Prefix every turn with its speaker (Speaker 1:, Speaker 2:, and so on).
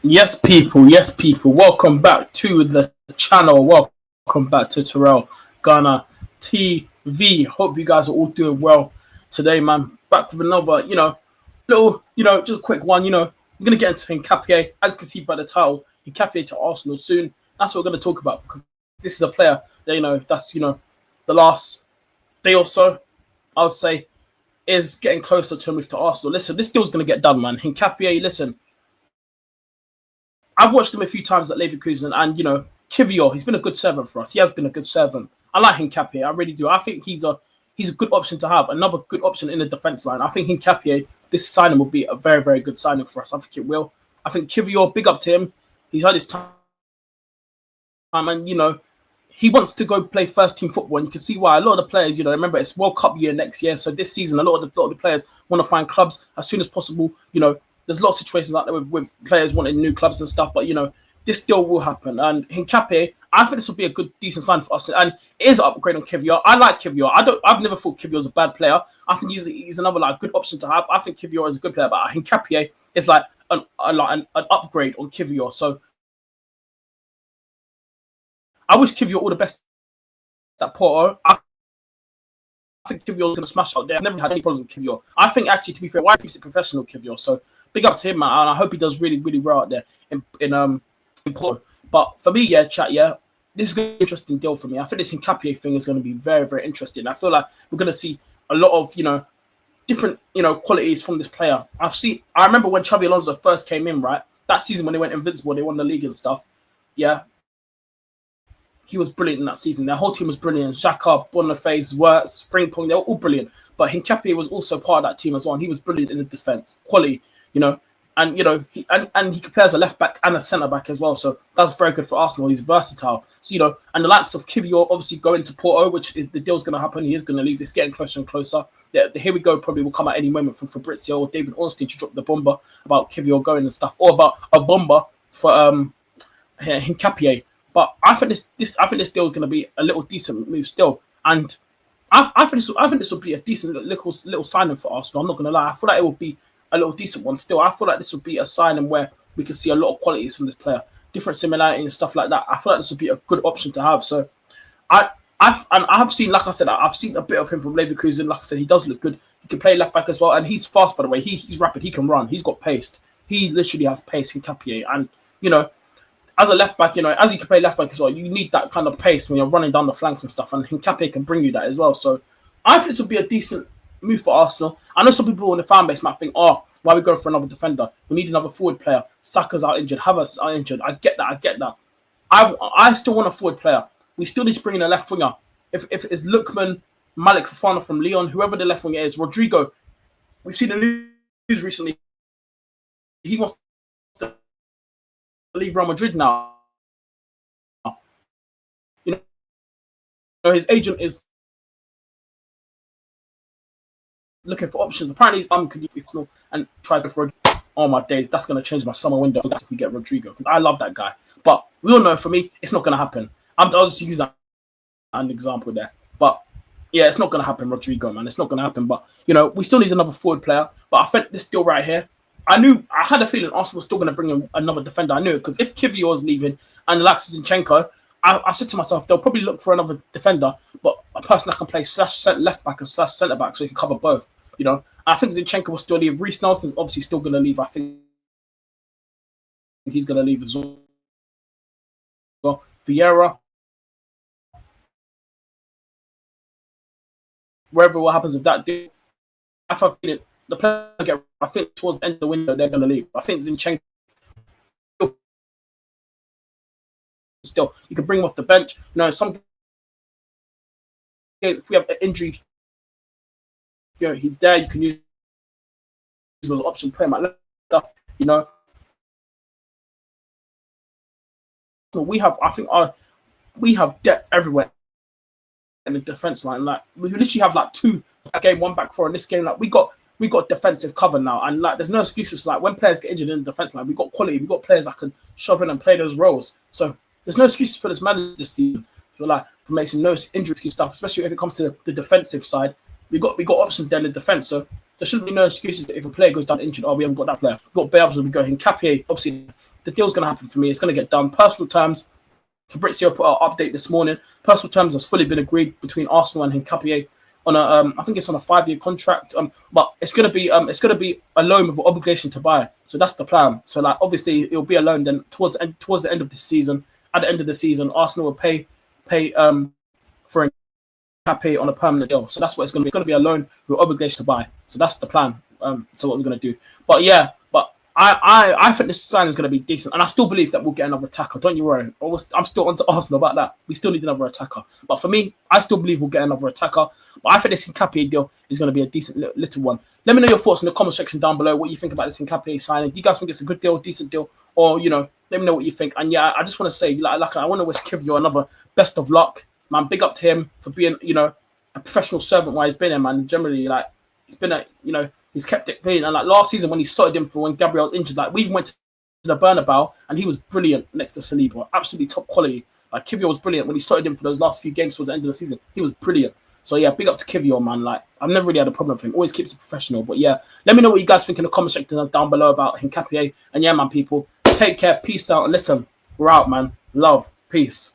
Speaker 1: Yes, people. Yes, people. Welcome back to the channel. Welcome back to Terrell Gunner TV. Hope you guys are all doing well today, man. Back with another, little, just a quick one. We're gonna get into Hincapié. As you can see by the title, Hincapié to Arsenal soon. That's what we're gonna talk about because this is a player that that's the last day or so, I would say, is getting closer to a move to Arsenal. Listen, this deal's gonna get done, man. Hincapié, listen. I've watched him a few times at Leverkusen, and Kivior, he's been a good servant for us. He has been a good servant. I like Hincapié, I really do. I think he's a good option to have, another good option in the defense line. I think Hincapié, this signing will be a very, very good signing for us. I think it will. I think Kivior, big up to him. He's had his time, and he wants to go play first team football, and you can see why. A lot of the players, remember it's World Cup year next year, so this season a lot of the players want to find clubs as soon as possible. There's a lot of situations out there with players wanting new clubs and stuff, but this deal will happen. And Hincapié, I think this will be a good, decent sign for us. And it is an upgrade on Kivior. I like Kivior. I've never thought Kivior was a bad player. I think he's another good option to have. I think Kivior is a good player, but Hincapié is like an upgrade on Kivior. So I wish Kivior all the best at Porto. I think Kivior is going to smash out there. I've never had any problems with Kivior. I think, actually, to be fair, why keeps it professional, Kivior? So big up to him, man. And I hope he does really, really well out there in Porto. But for me, chat, this is an interesting deal for me. I think this Hincapié thing is going to be very, very interesting. I feel like we're going to see a lot of, different, qualities from this player. I remember when Xabi Alonso first came in, right? That season when they went invincible, they won the league and stuff. Yeah. He was brilliant in that season. Their whole team was brilliant. Xhaka, Boniface, Wirtz, Frimpong, they were all brilliant. But Hincapié was also part of that team as well. And he was brilliant in the defense. Quality, and he can play as a left back and a centre back as well. So that's very good for Arsenal. He's versatile. So and the likes of Kivior obviously going to Porto, which the deal's going to happen. He is going to leave. It's getting closer and closer. Here we go. Probably will come at any moment from Fabrizio or David Ornstein to drop the bomber about Kivior going and stuff, or about a bomber for Hincapié. But I think this deal is going to be a little decent move still, and I think this will be a decent little signing for Arsenal. I'm not going to lie. I feel like it will be a little decent one still. I feel like this would be a signing where we can see a lot of qualities from this player, different similarities and stuff like that. I feel like this would be a good option to have. So I've seen, like I said, I've seen a bit of him from Leverkusen. Like I said, he does look good. He can play left back as well, and he's fast, by the way. He's rapid. He can run. He's got pace. He literally has pace in Hincapié, and as a left back, as you can play left back as well, you need that kind of pace when you're running down the flanks and stuff, and Hincapié can bring you that as well. So I think this will be a decent move for Arsenal. I know some people in the fan base might think, why are we going for another defender? We need another forward player. Saka's out injured. Havertz out injured. I get that. I still want a forward player. We still need to bring in a left winger. If it's Lookman, Malik Fofana from Lyon, whoever the left winger is, Rodrigo. We've seen the news recently. He wants to leave Real Madrid now. His agent is looking for options. Apparently, he's conditional and tried to for. Oh my days, that's going to change my summer window if we get Rodrigo, because I love that guy. But we all know, for me, it's not going to happen. I'll just use that as an example there. But yeah, it's not going to happen, Rodrigo, man. It's not going to happen. But we still need another forward player. But I think this deal right here, I had a feeling Arsenal was still going to bring in another defender. I knew it, because if Kivior was leaving and Alexis Zinchenko, I said to myself, they'll probably look for another defender, but a person that can play slash left back and slash centre back, so he can cover both. I think Zinchenko will still leave. Reece Nelson's obviously still going to leave. I think he's going to leave as well. Vieira, wherever what happens with that deal, I think the player I think towards the end of the window they're going to leave. I think Zinchenko still, you can bring him off the bench. Some if we have an injury, he's there. You can use him as an option, play him at left. So we have depth everywhere in the defense line. Like, we literally have two game, one back four in this game. Like, we got defensive cover now, and there's no excuses. Like, when players get injured in the defense line, we got quality. We got players that can shove in and play those roles. So there's no excuses for this manager this season. For making no injury stuff, especially if it comes to the defensive side. We got options there in the defense, so there shouldn't be no excuses that if a player goes down injured, we haven't got that player. We've got Bales, we go Hincapié, obviously the deal's going to happen for me. It's going to get done. Personal terms, Fabrizio put out an update this morning. Personal terms has fully been agreed between Arsenal and Hincapié on a, I think it's on a 5-year contract. But it's gonna be a loan with an obligation to buy. So that's the plan. So like obviously it'll be a loan. Then towards the end of this season, at the end of the season, Arsenal will pay for Hincapié on a permanent deal. So that's what it's gonna be. It's gonna be a loan with obligation to buy. So that's the plan. So what we're gonna do. But yeah, I think this signing is going to be decent, and I still believe that we'll get another attacker. Don't you worry. I'm still on to Arsenal about that. We still need another attacker. But for me, I still believe we'll get another attacker. But I think this Hincapié deal is going to be a decent little one. Let me know your thoughts in the comment section down below. What you think about this Hincapié signing? Do you guys think it's a good deal, decent deal, or let me know what you think. And yeah, I just want to say, like I want to wish Kivior another best of luck, man. Big up to him for being, a professional servant while he's been here, man. Generally, like it's been he's kept it clean. And like last season when he started him for when Gabriel was injured, like we even went to the Bernabeu and he was brilliant next to Saliba. Absolutely top quality. Like Kivior was brilliant when he started him for those last few games towards the end of the season. He was brilliant. So yeah, big up to Kivior, man. Like I've never really had a problem with him. Always keeps it professional. But yeah, let me know what you guys think in the comment section down below about Hincapié. And yeah, man, people, take care. Peace out. And listen, we're out, man. Love. Peace.